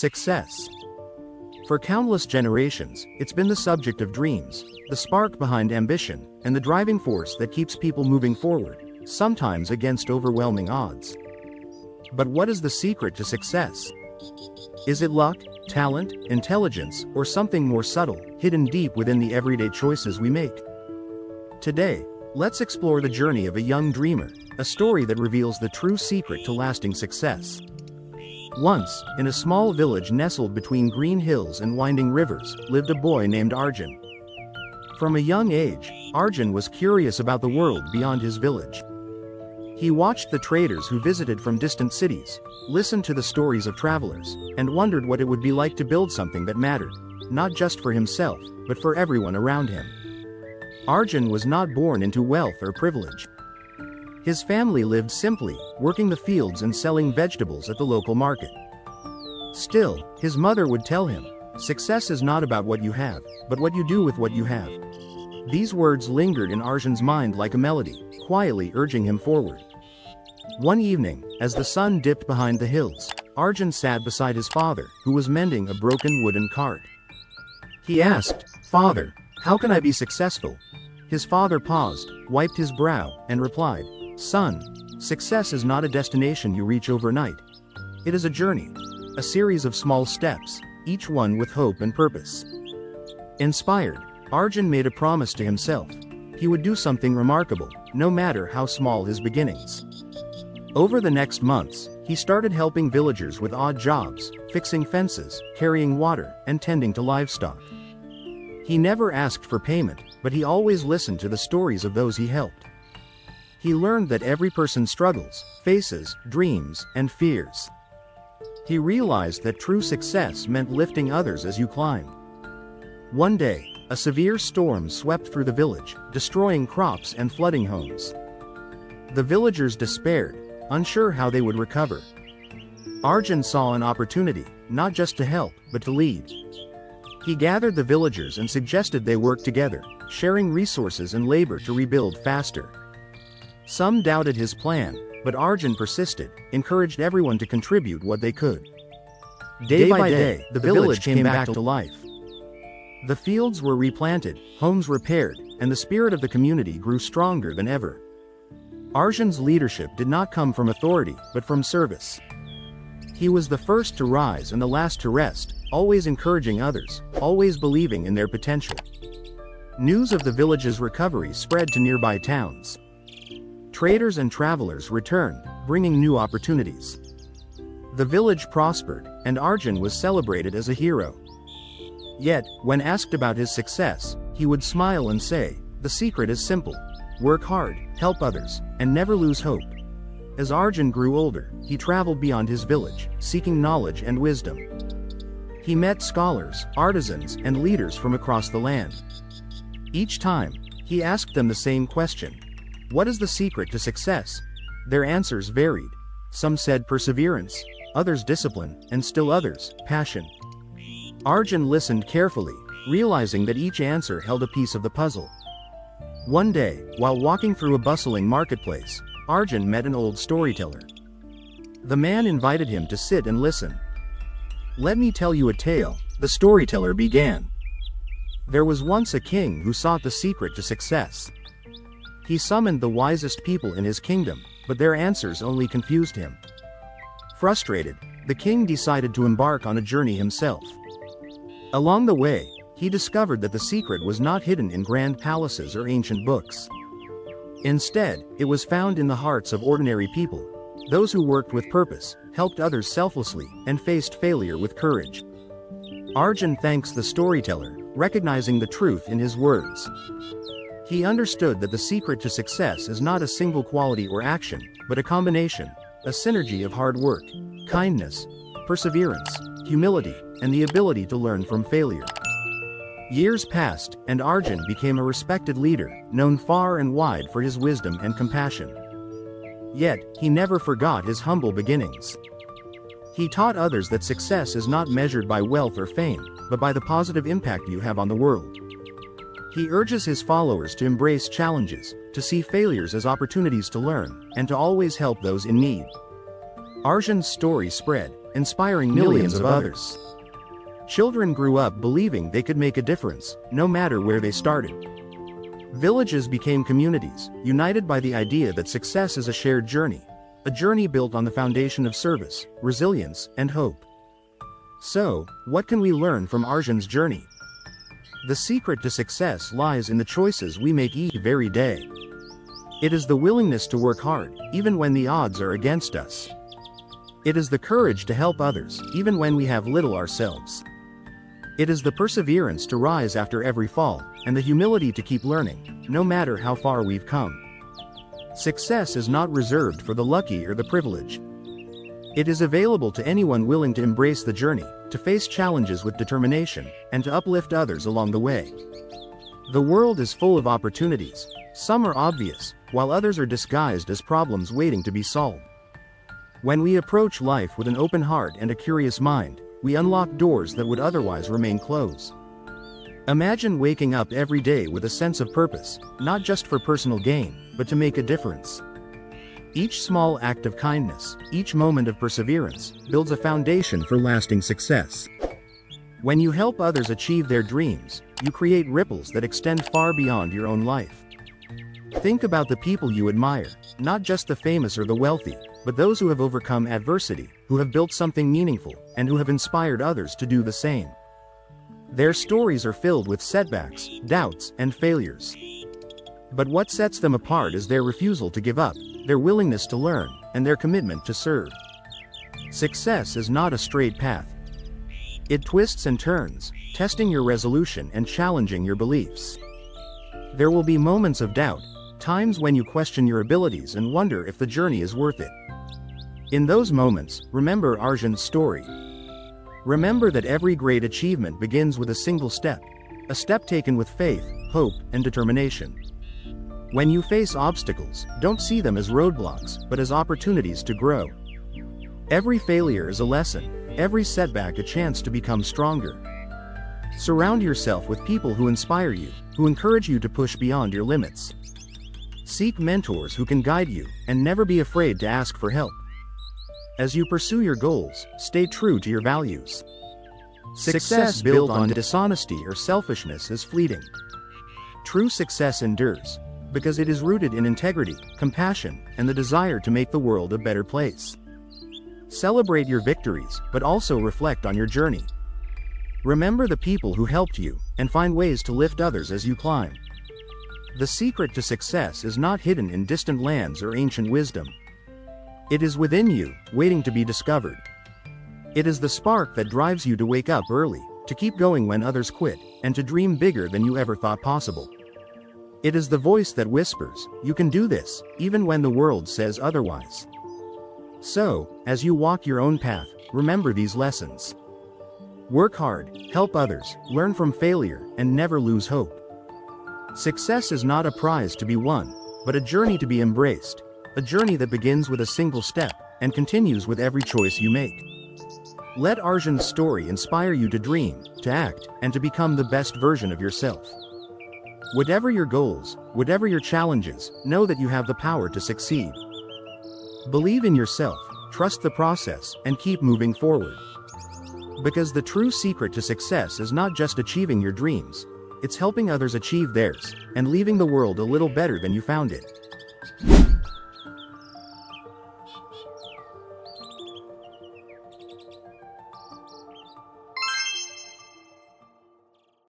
Success. For countless generations, it's been the subject of dreams, the spark behind ambition, and the driving force that keeps people moving forward, sometimes against overwhelming odds. But what is the secret to success? Is it luck, talent, intelligence, or something more subtle, hidden deep within the everyday choices we make? Today, let's explore the journey of a young dreamer, a story that reveals the true secret to lasting success. Once, in a small village nestled between green hills and winding rivers, lived a boy named Arjun. From a young age, Arjun was curious about the world beyond his village. He watched the traders who visited from distant cities, listened to the stories of travelers, and wondered what it would be like to build something that mattered, not just for himself, but for everyone around him. Arjun was not born into wealth or privilege. His family lived simply, working the fields and selling vegetables at the local market. Still, his mother would tell him, "Success is not about what you have, but what you do with what you have." These words lingered in Arjun's mind like a melody, quietly urging him forward. One evening, as the sun dipped behind the hills, Arjun sat beside his father, who was mending a broken wooden cart. He asked, "Father, how can I be successful?" His father paused, wiped his brow, and replied, "Son, success is not a destination you reach overnight. It is a journey, a series of small steps, each one with hope and purpose." Inspired, Arjun made a promise to himself. He would do something remarkable, no matter how small his beginnings. Over the next months, he started helping villagers with odd jobs, fixing fences, carrying water, and tending to livestock. He never asked for payment, but he always listened to the stories of those he helped. He learned that every person struggles, faces, dreams, and fears. He realized that true success meant lifting others as you climb. One day, a severe storm swept through the village, destroying crops and flooding homes. The villagers despaired, unsure how they would recover. Arjun saw an opportunity, not just to help, but to lead. He gathered the villagers and suggested they work together, sharing resources and labor to rebuild faster. Some doubted his plan, but Arjun persisted, encouraged everyone to contribute what they could. Day by day, the village came back to life. The fields were replanted, homes repaired, and the spirit of the community grew stronger than ever. Arjun's leadership did not come from authority, but from service. He was the first to rise and the last to rest, always encouraging others, always believing in their potential. News of the village's recovery spread to nearby towns. Traders and travelers returned, bringing new opportunities. The village prospered, and Arjun was celebrated as a hero. Yet, when asked about his success, he would smile and say, "The secret is simple. Work hard, help others, and never lose hope." As Arjun grew older, he traveled beyond his village, seeking knowledge and wisdom. He met scholars, artisans, and leaders from across the land. Each time, he asked them the same question: "What is the secret to success?" Their answers varied. Some said perseverance, others discipline, and still others, passion. Arjun listened carefully, realizing that each answer held a piece of the puzzle. One day, while walking through a bustling marketplace, Arjun met an old storyteller. The man invited him to sit and listen. "Let me tell you a tale," the storyteller began. "There was once a king who sought the secret to success. He summoned the wisest people in his kingdom, but their answers only confused him. Frustrated, the king decided to embark on a journey himself. Along the way, he discovered that the secret was not hidden in grand palaces or ancient books. Instead, it was found in the hearts of ordinary people, those who worked with purpose, helped others selflessly, and faced failure with courage." Arjun thanks the storyteller, recognizing the truth in his words. He understood that the secret to success is not a single quality or action, but a combination, a synergy of hard work, kindness, perseverance, humility, and the ability to learn from failure. Years passed, and Arjun became a respected leader, known far and wide for his wisdom and compassion. Yet, he never forgot his humble beginnings. He taught others that success is not measured by wealth or fame, but by the positive impact you have on the world. He urges his followers to embrace challenges, to see failures as opportunities to learn, and to always help those in need. Arjun's story spread, inspiring millions of others. Children grew up believing they could make a difference, no matter where they started. Villages became communities, united by the idea that success is a shared journey, a journey built on the foundation of service, resilience, and hope. So, what can we learn from Arjun's journey? The secret to success lies in the choices we make each very day. It is the willingness to work hard, even when the odds are against us. It is the courage to help others, even when we have little ourselves. It is the perseverance to rise after every fall, and the humility to keep learning, no matter how far we've come. Success is not reserved for the lucky or the privileged. It is available to anyone willing to embrace the journey, to face challenges with determination, and to uplift others along the way. The world is full of opportunities. Some are obvious, while others are disguised as problems waiting to be solved. When we approach life with an open heart and a curious mind, we unlock doors that would otherwise remain closed. Imagine waking up every day with a sense of purpose, not just for personal gain, but to make a difference. Each small act of kindness, each moment of perseverance, builds a foundation for lasting success. When you help others achieve their dreams, you create ripples that extend far beyond your own life. Think about the people you admire, not just the famous or the wealthy, but those who have overcome adversity, who have built something meaningful, and who have inspired others to do the same. Their stories are filled with setbacks, doubts, and failures. But what sets them apart is their refusal to give up, their willingness to learn, and their commitment to serve. Success is not a straight path. It twists and turns, testing your resolution and challenging your beliefs. There will be moments of doubt, times when you question your abilities and wonder if the journey is worth it. In those moments, remember Arjun's story. Remember that every great achievement begins with a single step, a step taken with faith, hope, and determination. When you face obstacles, don't see them as roadblocks, but as opportunities to grow. Every failure is a lesson, every setback a chance to become stronger. Surround yourself with people who inspire you, who encourage you to push beyond your limits. Seek mentors who can guide you, and never be afraid to ask for help. As you pursue your goals, stay true to your values. Success built on dishonesty or selfishness is fleeting. True success endures, because it is rooted in integrity, compassion, and the desire to make the world a better place. Celebrate your victories, but also reflect on your journey. Remember the people who helped you, and find ways to lift others as you climb. The secret to success is not hidden in distant lands or ancient wisdom. It is within you, waiting to be discovered. It is the spark that drives you to wake up early, to keep going when others quit, and to dream bigger than you ever thought possible. It is the voice that whispers, "You can do this," even when the world says otherwise. So, as you walk your own path, remember these lessons. Work hard, help others, learn from failure, and never lose hope. Success is not a prize to be won, but a journey to be embraced. A journey that begins with a single step, and continues with every choice you make. Let Arjun's story inspire you to dream, to act, and to become the best version of yourself. Whatever your goals, whatever your challenges, know that you have the power to succeed. Believe in yourself, trust the process, and keep moving forward. Because the true secret to success is not just achieving your dreams, it's helping others achieve theirs, and leaving the world a little better than you found it.